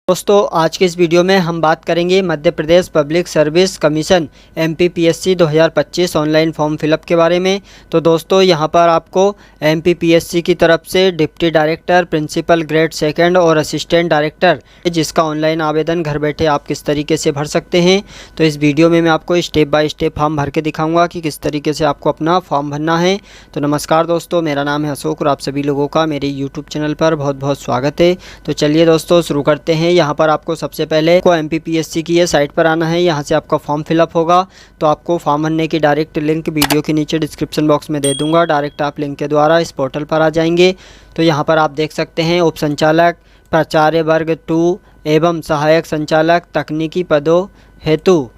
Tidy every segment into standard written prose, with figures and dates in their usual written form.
दोस्तों आज के इस वीडियो में हम बात करेंगे Madhya Pradesh public service commission MPPSC 2025 online form fill up के बारे में। तो दोस्तों यहाँ पर आपको MPPSC की तरफ से deputy director, principal grade second और असिस्टेंट डायरेक्टर, जिसका ऑनलाइन आवेदन घर बैठे आप किस तरीके से भर सकते हैं। तो इस वीडियो में मैं आपको स्टेप बाय स्टेप फॉर्म भर के दिखाऊँगा कि किस तरीके से आपको अपना फॉर्म भरना है। तो नमस्कार दोस्तों, मेरा नाम है अशोक और आप सभी लोगों का मेरे YouTube चैनल पर बहुत बहुत स्वागत है। तो चलिए दोस्तों शुरू करते हैं। यहाँ पर आपको सबसे पहले को MPPSC की ये साइट पर आना है। यहाँ से आपका फॉर्म फिलअप होगा। तो आपको फॉर्म भरने की डायरेक्ट लिंक वीडियो के नीचे डिस्क्रिप्शन बॉक्स में दे दूंगा। डायरेक्ट आप लिंक के द्वारा इस पोर्टल पर आ जाएंगे। तो यहाँ पर आप देख सकते हैं उप संचालक, प्राचार्य वर्ग 2 एवं सहायक संचालक तकनीकी पदों हेतु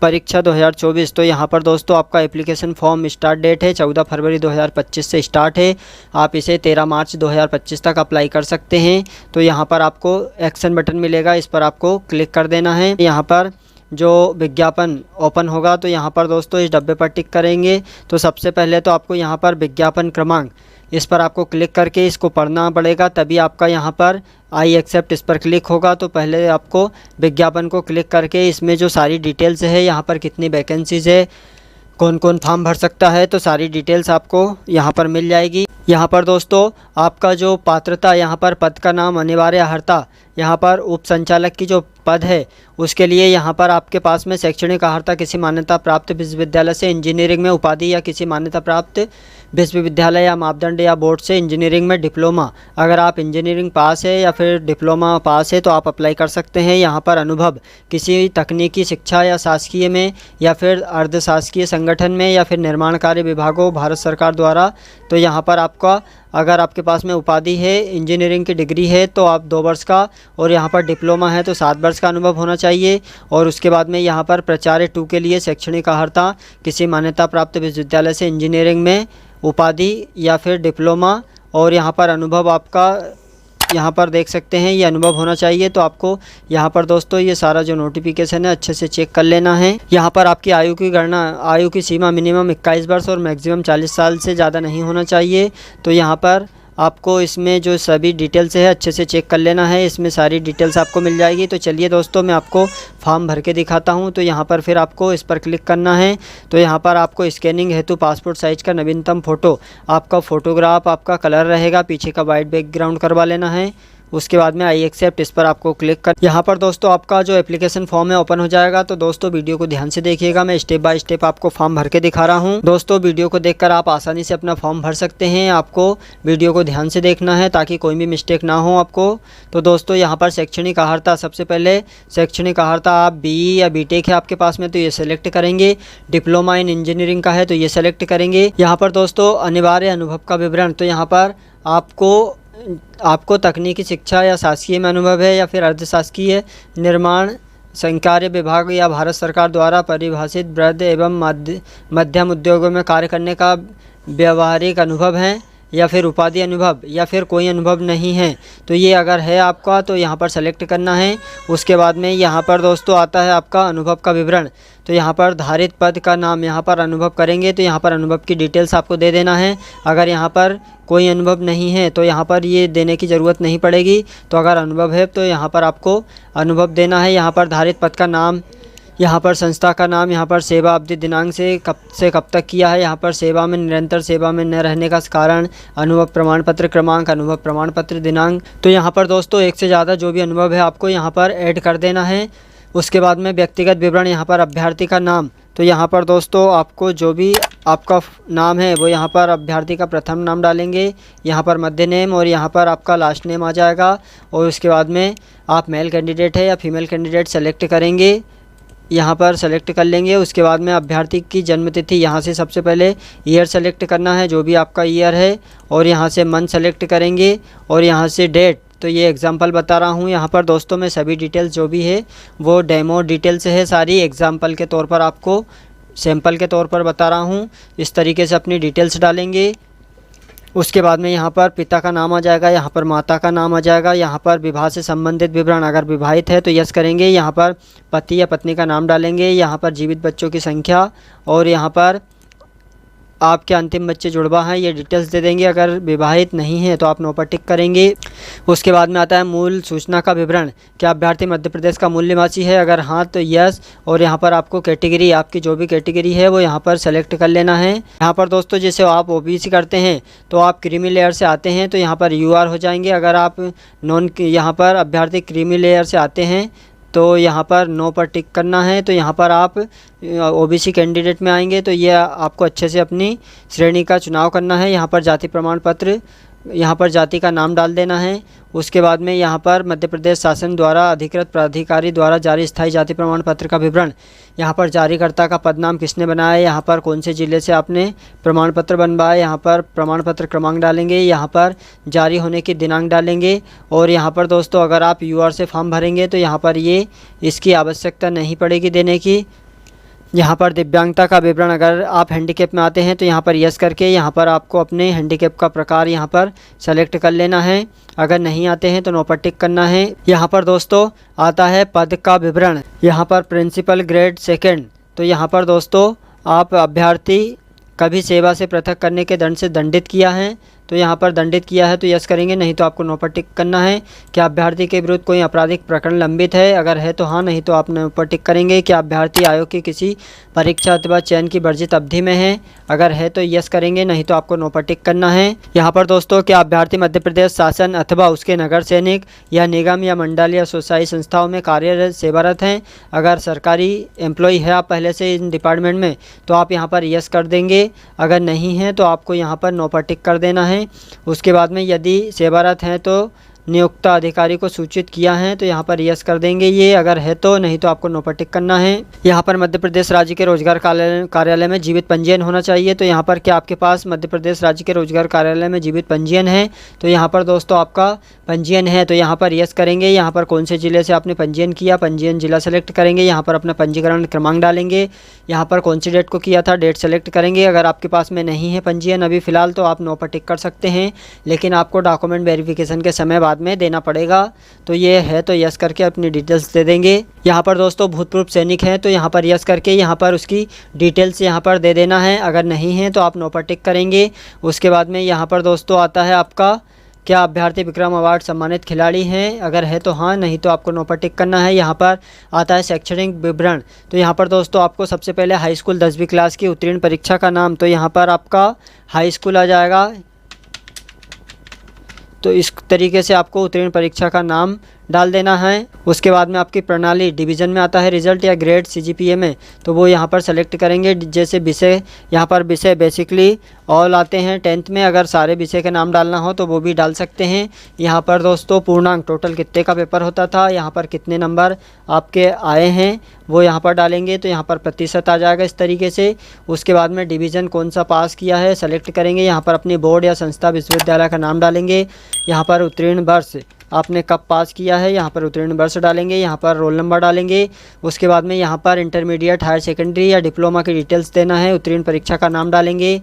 परीक्षा 2024। तो यहाँ पर दोस्तों आपका एप्लीकेशन फॉर्म स्टार्ट डेट है 14 फरवरी 2025 से स्टार्ट है। आप इसे 13 मार्च 2025 तक अप्लाई कर सकते हैं। तो यहाँ पर आपको एक्शन बटन मिलेगा, इस पर आपको क्लिक कर देना है। यहाँ पर जो विज्ञापन ओपन होगा तो यहाँ पर दोस्तों इस डब्बे पर टिक करेंगे। तो सबसे पहले तो आपको यहाँ पर विज्ञापन क्रमांक, इस पर आपको क्लिक करके इसको पढ़ना पड़ेगा, तभी आपका यहाँ पर आई एक्सेप्ट इस पर क्लिक होगा। तो पहले आपको विज्ञापन को क्लिक करके इसमें जो सारी डिटेल्स है, यहाँ पर कितनी वैकेंसीज है, कौन कौन फॉर्म भर सकता है, तो सारी डिटेल्स आपको यहाँ पर मिल जाएगी। यहाँ पर दोस्तों आपका जो पात्रता, यहाँ पर पद का नाम, अनिवार्य अर्हता, यहाँ पर उप संचालक की जो पद है उसके लिए यहाँ पर आपके पास में शैक्षणिक अर्हता किसी मान्यता प्राप्त विश्वविद्यालय से इंजीनियरिंग में उपाधि या किसी मान्यता प्राप्त विश्वविद्यालय या मापदंड या बोर्ड से इंजीनियरिंग में डिप्लोमा, अगर आप इंजीनियरिंग पास है या फिर डिप्लोमा पास है तो आप अप्लाई कर सकते हैं। यहाँ पर अनुभव किसी तकनीकी शिक्षा या शासकीय में या फिर अर्धशासकीय संगठन में या फिर निर्माण कार्य विभागों भारत सरकार द्वारा। तो यहाँ पर आपका अगर आपके पास में उपाधि है, इंजीनियरिंग की डिग्री है तो आप 2 वर्ष का, और यहाँ पर डिप्लोमा है तो 7 वर्ष का अनुभव होना चाहिए। और उसके बाद में यहाँ पर प्राचार्य 2 के लिए शैक्षणिक अर्हता किसी मान्यता प्राप्त विश्वविद्यालय से इंजीनियरिंग में उपाधि या फिर डिप्लोमा, और यहाँ पर अनुभव आपका यहाँ पर देख सकते हैं ये अनुभव होना चाहिए। तो आपको यहाँ पर दोस्तों ये सारा जो नोटिफिकेशन है अच्छे से चेक कर लेना है। यहाँ पर आपकी आयु की गणना, आयु की सीमा मिनिमम 21 वर्ष और मैक्सिमम 40 साल से ज़्यादा नहीं होना चाहिए। तो यहाँ पर आपको इसमें जो सभी डिटेल्स है अच्छे से चेक कर लेना है, इसमें सारी डिटेल्स आपको मिल जाएगी। तो चलिए दोस्तों मैं आपको फॉर्म भर के दिखाता हूं। तो यहाँ पर फिर आपको इस पर क्लिक करना है। तो यहाँ पर आपको स्कैनिंग हेतु पासपोर्ट साइज का नवीनतम फ़ोटो, आपका फ़ोटोग्राफ, आपका कलर रहेगा, पीछे का वाइट बैकग्राउंड करवा लेना है। उसके बाद में आई एक्सेप्ट इस पर आपको क्लिक कर, यहाँ पर दोस्तों आपका जो एप्लीकेशन फॉर्म है ओपन हो जाएगा। तो दोस्तों वीडियो को ध्यान से देखिएगा, मैं स्टेप बाय स्टेप आपको फॉर्म भर के दिखा रहा हूँ। दोस्तों वीडियो को देखकर आप आसानी से अपना फॉर्म भर सकते हैं। आपको वीडियो को ध्यान से देखना है ताकि कोई भी मिस्टेक ना हो आपको। तो दोस्तों यहाँ पर शैक्षणिक अर्हता, सबसे पहले शैक्षणिक अर्हता आप BE या BTech है आपके पास में तो ये सेलेक्ट करेंगे। डिप्लोमा इन इंजीनियरिंग का है तो ये सेलेक्ट करेंगे। यहाँ पर दोस्तों अनिवार्य अनुभव का विवरण, तो यहाँ पर आपको तकनीकी शिक्षा या शासकीय में अनुभव है या फिर अर्धशासकीय, निर्माण संकार्य विभाग या भारत सरकार द्वारा परिभाषित वृहद एवं मध्यम उद्योगों में कार्य करने का व्यावहारिक अनुभव है या फिर उपाधि अनुभव या फिर कोई अनुभव नहीं है। तो ये अगर है आपका तो यहाँ पर सेलेक्ट करना है। उसके बाद में यहाँ पर दोस्तों आता है आपका अनुभव का विवरण। तो यहाँ पर धारित पद का नाम, यहाँ पर अनुभव करेंगे तो यहाँ पर अनुभव की डिटेल्स आपको दे देना है। अगर यहाँ पर कोई अनुभव नहीं है तो यहाँ पर ये देने की ज़रूरत नहीं पड़ेगी। तो अगर अनुभव है तो यहाँ पर आपको अनुभव देना है। यहाँ पर धारित पद का नाम, यहाँ पर संस्था का नाम, यहाँ पर सेवा अवधि दिनांक से कब तक किया है, यहाँ पर सेवा में निरंतर सेवा में न रहने का कारण, अनुभव प्रमाण पत्र क्रमांक, अनुभव प्रमाण पत्र दिनांक। तो यहाँ पर दोस्तों एक से ज़्यादा जो भी अनुभव है आपको यहाँ पर ऐड कर देना है। उसके बाद में व्यक्तिगत विवरण, यहाँ पर अभ्यर्थी का नाम, तो यहाँ पर दोस्तों आपको जो भी आपका नाम है वो यहाँ पर अभ्यर्थी का प्रथम नाम डालेंगे, यहाँ पर मध्य नेम और यहाँ पर आपका लास्ट नेम आ जाएगा। और उसके बाद में आप मेल कैंडिडेट है या फीमेल कैंडिडेट सेलेक्ट करेंगे, यहाँ पर सेलेक्ट कर लेंगे। उसके बाद में अभ्यर्थी की जन्म तिथि, यहाँ से सबसे पहले ईयर सेलेक्ट करना है जो भी आपका ईयर है, और यहाँ से मंथ सेलेक्ट करेंगे और यहाँ से डेट। तो ये एग्जांपल बता रहा हूँ, यहाँ पर दोस्तों मैं सभी डिटेल्स जो भी है वो डेमो डिटेल्स है, सारी एग्जांपल के तौर पर आपको सैंपल के तौर पर बता रहा हूँ। इस तरीके से अपनी डिटेल्स डालेंगे। उसके बाद में यहाँ पर पिता का नाम आ जाएगा, यहाँ पर माता का नाम आ जाएगा, यहाँ पर विवाह से संबंधित विवरण, अगर विवाहित है तो यस करेंगे, यहाँ पर पति या पत्नी का नाम डालेंगे, यहाँ पर जीवित बच्चों की संख्या, और यहाँ पर आपके अंतिम बच्चे जुड़वा हैं, ये डिटेल्स दे देंगे। अगर विवाहित नहीं है तो आप नो पर टिक करेंगे। उसके बाद में आता है मूल सूचना का विवरण, क्या अभ्यर्थी मध्य प्रदेश का मूल निवासी है, अगर हाँ तो यस। और यहाँ पर आपको कैटेगरी, आपकी जो भी कैटेगरी है वो यहाँ पर सेलेक्ट कर लेना है। यहाँ पर दोस्तों जैसे आप ओबीसी करते हैं तो आप क्रीमी लेयर से आते हैं तो यहाँ पर यूआर हो जाएंगे। अगर आप नॉन, यहाँ पर अभ्यर्थी क्रीमी लेयर से आते हैं तो यहाँ पर नो पर टिक करना है। तो यहाँ पर आप ओबीसी कैंडिडेट में आएंगे तो ये आपको अच्छे से अपनी श्रेणी का चुनाव करना है। यहाँ पर जाति प्रमाण पत्र, यहाँ पर जाति का नाम डाल देना है। उसके बाद में यहाँ पर मध्य प्रदेश शासन द्वारा अधिकृत प्राधिकारी द्वारा जारी स्थायी जाति प्रमाण पत्र का विवरण, यहाँ पर जारीकर्ता का पद नाम किसने बनाया, यहाँ पर कौन से ज़िले से आपने प्रमाण पत्र बनवाया, यहाँ पर प्रमाण पत्र क्रमांक डालेंगे, यहाँ पर जारी होने की दिनांक डालेंगे। और यहाँ पर दोस्तों अगर आप यूआर से फॉर्म भरेंगे तो यहाँ पर ये इसकी आवश्यकता नहीं पड़ेगी देने की। यहाँ पर दिव्यांगता का विवरण, अगर आप हैंडीकैप में आते हैं तो यहाँ पर यस करके यहाँ पर आपको अपने हैंडीकैप का प्रकार यहाँ पर सेलेक्ट कर लेना है। अगर नहीं आते हैं तो नो पर टिक करना है। यहाँ पर दोस्तों आता है पद का विवरण, यहाँ पर प्रिंसिपल ग्रेड सेकंड। तो यहाँ पर दोस्तों आप अभ्यर्थी कभी सेवा से पृथक करने के दंड से दंडित किया है तो यहाँ पर दंडित किया है तो यस करेंगे, नहीं तो आपको नो पर टिक करना है। क्या अभ्यर्थी के विरुद्ध कोई आपराधिक प्रकरण लंबित है, अगर है तो हाँ, नहीं तो आप नो पर टिक करेंगे। क्या अभ्यर्थी आयोग की किसी परीक्षा अथवा चयन की वर्जित अवधि में है, अगर है तो यस करेंगे, नहीं तो आपको नो पर टिक करना है। यहाँ पर दोस्तों क्या अभ्यर्थी मध्य प्रदेश शासन अथवा उसके नगर सैनिक या निगम या मंडल या स्वशासी संस्थाओं में कार्यरत सेवारत हैं, अगर सरकारी एम्प्लॉय है आप पहले से इन डिपार्टमेंट में तो आप यहाँ पर यस कर देंगे। अगर नहीं है तो आपको यहाँ पर नो पर टिक कर देना है। उसके बाद में यदि सेवारत हैं तो नियुक्त अधिकारी को सूचित किया है तो यहाँ पर यस कर देंगे ये, अगर है तो, नहीं तो आपको नो पर टिक करना है। यहाँ पर मध्य प्रदेश राज्य के रोजगार कार्यालय में जीवित पंजीयन होना चाहिए। तो यहाँ पर क्या आपके पास मध्य प्रदेश राज्य के रोजगार कार्यालय में जीवित पंजीयन है, तो यहाँ पर दोस्तों आपका पंजीयन है तो यहाँ पर यस करेंगे। यहाँ पर कौन से ज़िले से आपने पंजीयन किया, पंजीयन जिला सेलेक्ट करेंगे, यहाँ पर अपना पंजीकरण क्रमांक डालेंगे, यहाँ पर कौन सी डेट को किया था डेट सेलेक्ट करेंगे। अगर आपके पास में नहीं है पंजीयन अभी फ़िलहाल तो आप नो पर टिक कर सकते हैं, लेकिन आपको डॉक्यूमेंट वेरिफिकेशन के समय बाद में देना पड़ेगा। तो ये है तो यस करके अपनी डिटेल्स दे देंगे। यहाँ पर दोस्तों भूतपूर्व सैनिक हैं तो यहाँ पर यस करके यहाँ पर उसकी डिटेल्स यहाँ पर दे देना है। अगर नहीं है तो आप नो पर टिक करेंगे। उसके बाद में यहाँ पर दोस्तों आता है आपका क्या अभ्यर्थी विक्रम अवार्ड सम्मानित खिलाड़ी हैं, अगर है तो हाँ, नहीं तो आपको नो पर टिक करना है। यहाँ पर आता है शैक्षणिक विवरण, तो यहाँ पर दोस्तों आपको सबसे पहले हाई स्कूल 10वीं क्लास की उत्तीर्ण परीक्षा का नाम, तो यहाँ पर आपका हाई स्कूल आ जाएगा। तो इस तरीके से आपको उत्तीर्ण परीक्षा का नाम डाल देना है। उसके बाद में आपकी प्रणाली डिवीज़न में आता है रिजल्ट या ग्रेड सीजीपीए में, तो वो यहाँ पर सेलेक्ट करेंगे। जैसे विषय, यहाँ पर विषय बेसिकली ऑल आते हैं 10th में, अगर सारे विषय के नाम डालना हो तो वो भी डाल सकते हैं। यहाँ पर दोस्तों पूर्णांक टोटल कितने का पेपर होता था, यहाँ पर कितने नंबर आपके आए हैं वो यहाँ पर डालेंगे, तो यहाँ पर प्रतिशत आ जाएगा इस तरीके से। उसके बाद में डिवीज़न कौन सा पास किया है सेलेक्ट करेंगे, यहाँ पर अपनी बोर्ड या संस्था विश्वविद्यालय का नाम डालेंगे। यहाँ पर उत्तीर्ण वर्ष आपने कब पास किया है, यहाँ पर उत्तीर्ण वर्ष डालेंगे, यहाँ पर रोल नंबर डालेंगे। उसके बाद में यहाँ पर इंटरमीडिएट, हायर सेकेंडरी या डिप्लोमा की डिटेल्स देना है, उत्तीर्ण परीक्षा का नाम डालेंगे।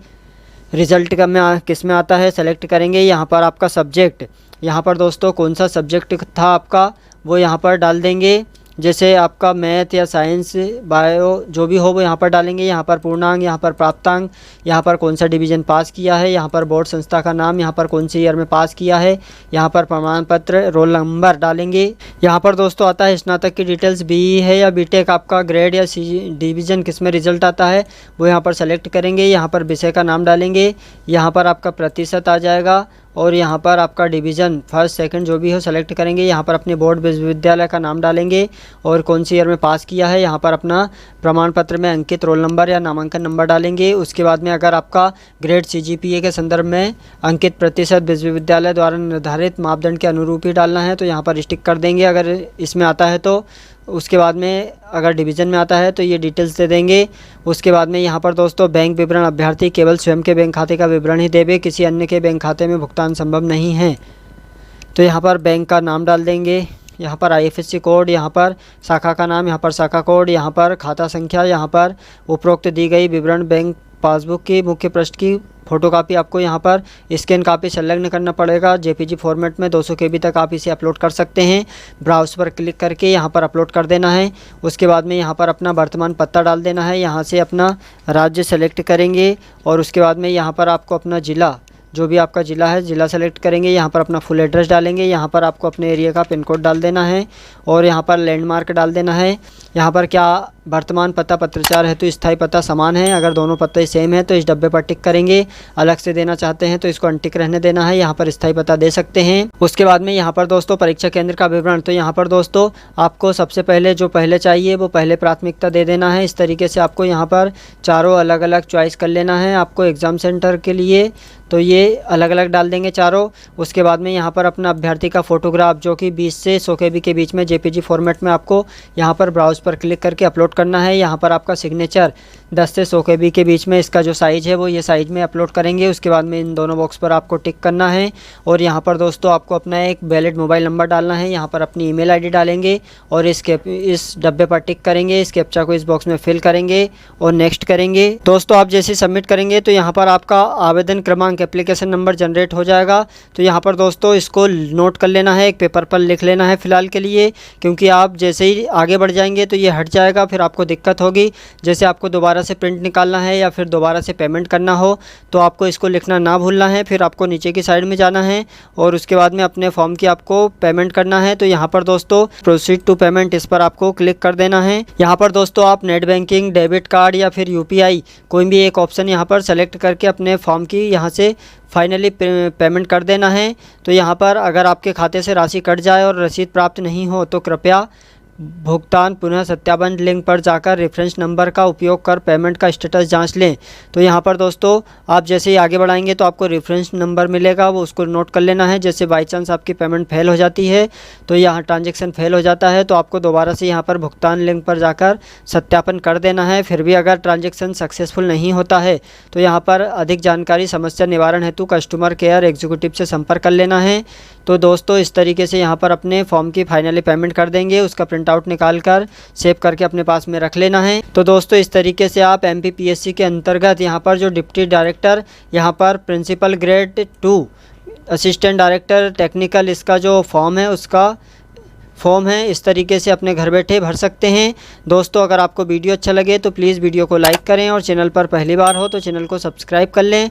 रिजल्ट का में किस में आता है सेलेक्ट करेंगे। यहाँ पर आपका सब्जेक्ट, यहाँ पर दोस्तों कौन सा सब्जेक्ट था आपका वो यहाँ पर डाल देंगे। जैसे आपका मैथ या साइंस, बायो जो भी हो वो यहाँ पर डालेंगे। यहाँ पर पूर्णांक, यहाँ पर प्राप्तांक, यहाँ पर कौन सा डिवीज़न पास किया है, यहाँ पर बोर्ड संस्था का नाम, यहाँ पर कौन सी ईयर में पास किया है, यहाँ पर प्रमाण पत्र, रोल नंबर डालेंगे। यहाँ पर दोस्तों आता है स्नातक की डिटेल्स, बीई है या बीटेक, आपका ग्रेड या डिवीज़न किस में रिजल्ट आता है वो यहाँ पर सेलेक्ट करेंगे। यहाँ पर विषय का नाम डालेंगे, यहाँ पर आपका प्रतिशत आ जाएगा और यहाँ पर आपका डिवीज़न फर्स्ट सेकंड जो भी हो सेलेक्ट करेंगे। यहाँ पर अपने बोर्ड विश्वविद्यालय का नाम डालेंगे और कौन सी ईयर में पास किया है, यहाँ पर अपना प्रमाण पत्र में अंकित रोल नंबर या नामांकन नंबर डालेंगे। उसके बाद में अगर आपका ग्रेड सीजीपीए के संदर्भ में अंकित प्रतिशत विश्वविद्यालय द्वारा निर्धारित मापदंड के अनुरूप ही डालना है तो यहाँ पर टिक कर देंगे अगर इसमें आता है तो। उसके बाद में अगर डिवीज़न में आता है तो ये डिटेल्स दे देंगे। उसके बाद में यहाँ पर दोस्तों बैंक विवरण, अभ्यर्थी केवल स्वयं के बैंक खाते का विवरण ही देवे, किसी अन्य के बैंक खाते में भुगतान संभव नहीं है, तो यहाँ पर बैंक का नाम डाल देंगे। यहाँ पर आईएफएससी कोड, यहाँ पर शाखा का नाम, यहाँ पर शाखा कोड, यहाँ पर खाता संख्या, यहाँ पर उपरोक्त दी गई विवरण बैंक पासबुक की मुख्य पृष्ठ की फ़ोटोकॉपी आपको यहाँ पर स्कैन कॉपी संलग्न करना पड़ेगा। जेपीजी फॉर्मेट में 200 KB तक आप इसे अपलोड कर सकते हैं। ब्राउज़ पर क्लिक करके यहाँ पर अपलोड कर देना है। उसके बाद में यहाँ पर अपना वर्तमान पता डाल देना है। यहाँ से अपना राज्य सेलेक्ट करेंगे और उसके बाद में यहाँ पर आपको अपना ज़िला, जो भी आपका ज़िला है, ज़िला सेलेक्ट करेंगे। यहाँ पर अपना फुल एड्रेस डालेंगे। यहाँ पर आपको अपने एरिया का पिन कोड डाल देना है और यहाँ पर लैंडमार्क डाल देना है। यहाँ पर क्या वर्तमान पता पत्राचार है तो स्थायी पता समान है। अगर दोनों पते सेम है तो इस डब्बे पर टिक करेंगे। अलग से देना चाहते हैं तो इसको अनटिक रहने देना है। यहाँ पर स्थायी पता दे सकते हैं। उसके बाद में यहाँ पर दोस्तों परीक्षा केंद्र का विवरण, तो यहाँ पर दोस्तों आपको सबसे पहले जो पहले चाहिए वो पहले प्राथमिकता दे देना है। इस तरीके से आपको यहाँ पर चारों अलग अलग चॉइस कर लेना है। आपको एग्ज़ाम सेंटर के लिए तो ये अलग अलग डाल देंगे चारों। उसके बाद में यहाँ पर अपना अभ्यर्थी का फ़ोटोग्राफ जो कि 20 से 100 KB के बीच में जेपीजी फॉर्मेट में आपको यहाँ पर ब्राउज़ पर क्लिक करके अपलोड करना है। यहाँ पर आपका सिग्नेचर 10 से 100 KB के बीच में इसका जो साइज़ है वो ये साइज़ में अपलोड करेंगे। उसके बाद में इन दोनों बॉक्स पर आपको टिक करना है और यहाँ पर दोस्तों आपको अपना एक वैलिड मोबाइल नंबर डालना है। यहाँ पर अपनी ईमेल आईडी डालेंगे और इस डब्बे पर टिक करेंगे। इस कैप्चा को इस बॉक्स में फिल करेंगे और नेक्स्ट करेंगे। दोस्तों आप जैसे सबमिट करेंगे तो यहाँ पर आपका आवेदन क्रमांक एप्लीकेशन नंबर जनरेट हो जाएगा। तो यहाँ पर दोस्तों इसको नोट कर लेना है, एक पेपर पर लिख लेना है फ़िलहाल के लिए, क्योंकि आप जैसे ही आगे बढ़ जाएंगे तो ये हट जाएगा, फिर आपको दिक्कत होगी। जैसे आपको दोबारा से प्रिंट निकालना है या फिर दोबारा से पेमेंट करना हो तो आपको इसको लिखना ना भूलना है। फिर आपको नीचे की साइड में जाना है और उसके बाद में अपने फॉर्म की आपको पेमेंट करना है। तो यहाँ पर दोस्तों प्रोसीड टू पेमेंट, इस पर आपको क्लिक कर देना है। यहाँ पर दोस्तों आप नेट बैंकिंग, डेबिट कार्ड या फिर UPI कोई भी एक ऑप्शन यहाँ पर सेलेक्ट करके अपने फॉर्म की यहाँ से फाइनली पेमेंट कर देना है। तो यहाँ पर अगर आपके खाते से राशि कट जाए और रसीद प्राप्त नहीं हो तो कृपया भुगतान पुनः सत्यापन लिंक पर जाकर रेफरेंस नंबर का उपयोग कर पेमेंट का स्टेटस जांच लें। तो यहाँ पर दोस्तों आप जैसे ही आगे बढ़ाएंगे तो आपको रेफरेंस नंबर मिलेगा, वो उसको नोट कर लेना है। जैसे बाई चांस आपकी पेमेंट फेल हो जाती है तो यहाँ ट्रांजैक्शन फेल हो जाता है तो आपको दोबारा से यहाँ पर भुगतान लिंक पर जाकर सत्यापन कर देना है। फिर भी अगर ट्रांजैक्शन सक्सेसफुल नहीं होता है तो यहाँ पर अधिक जानकारी समस्या निवारण हेतु कस्टमर केयर एग्जीक्यूटिव से संपर्क कर लेना है। तो दोस्तों इस तरीके से यहाँ पर अपने फॉर्म की फाइनली पेमेंट कर देंगे। उसका प्रिंट आउट निकाल कर सेव करके अपने पास में रख लेना है। तो दोस्तों इस तरीके से आप MPPSC के अंतर्गत यहाँ पर जो डिप्टी डायरेक्टर, यहाँ पर principal grade 2, assistant director technical, इसका जो फॉर्म है उसका फॉर्म है इस तरीके से अपने घर बैठे भर सकते हैं। दोस्तों अगर आपको वीडियो अच्छा लगे तो प्लीज़ वीडियो को लाइक करें और चैनल पर पहली बार हो तो चैनल को सब्सक्राइब कर लें।